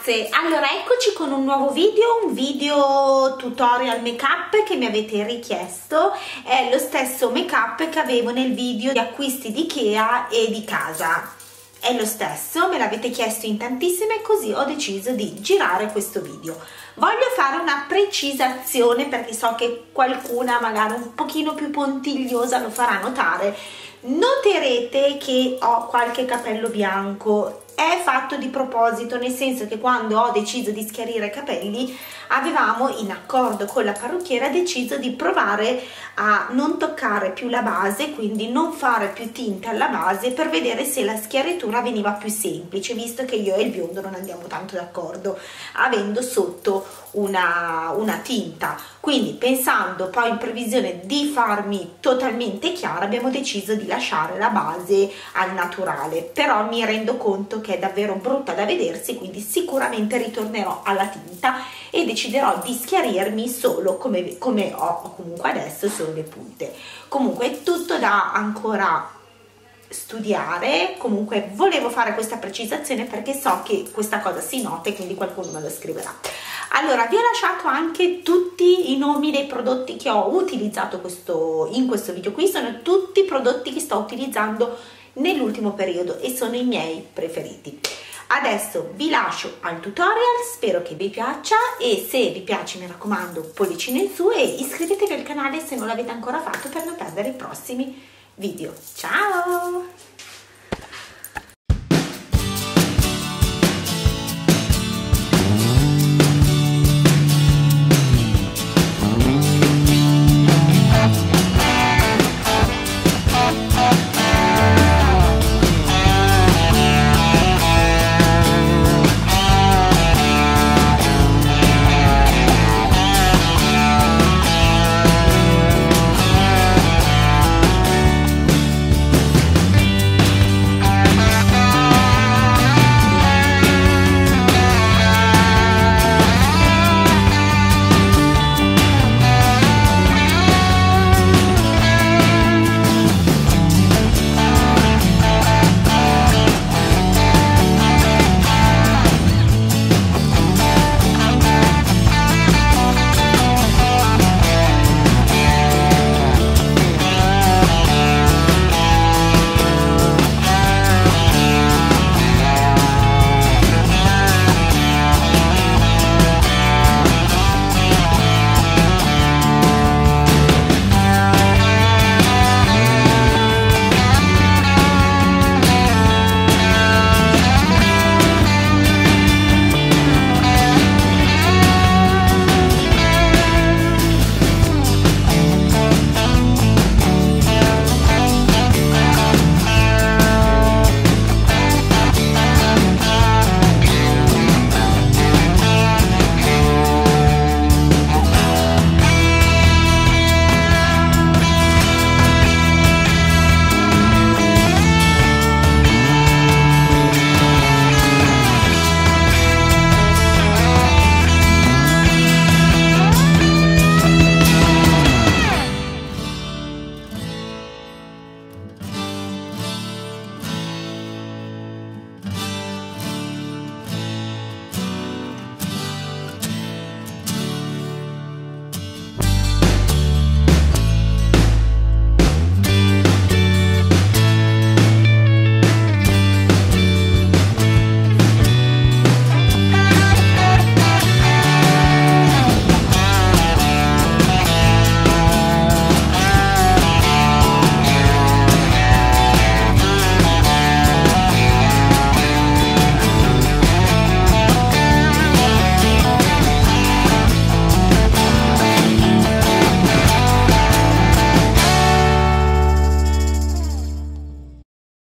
ragazze, allora eccoci con un nuovo video, un video tutorial make up che mi avete richiesto. È lo stesso make up che avevo nel video di acquisti di Ikea e di casa, è lo stesso, me l'avete chiesto in tantissime, così ho deciso di girare questo video. Voglio fare una precisazione perché so che qualcuna magari un pochino più puntigliosa lo farà notare. Noterete che ho qualche capello bianco, è fatto di proposito, nel senso che quando ho deciso di schiarire i capelli avevamo, in accordo con la parrucchiera, deciso di provare a non toccare più la base, quindi non fare più tinte alla base, per vedere se la schiaritura veniva più semplice, visto che io e il biondo non andiamo tanto d'accordo avendo sotto una tinta. Quindi, pensando poi in previsione di farmi totalmente chiara, abbiamo deciso di lasciare la base al naturale, però mi rendo conto che è davvero brutta da vedersi, quindi sicuramente ritornerò alla tinta e deciderò di schiarirmi solo come ho comunque adesso, solo le punte. Comunque è tutto da ancora studiare. Comunque volevo fare questa precisazione perché so che questa cosa si nota e quindi qualcuno me lo scriverà. Allora, vi ho lasciato anche tutti i nomi dei prodotti che ho utilizzato in questo video qui. Sono tutti prodotti che sto utilizzando nell'ultimo periodo e sono i miei preferiti. Adesso vi lascio al tutorial, spero che vi piaccia, e se vi piace mi raccomando pollicino in su e iscrivetevi al canale se non l'avete ancora fatto per non perdere i prossimi video. Ciao!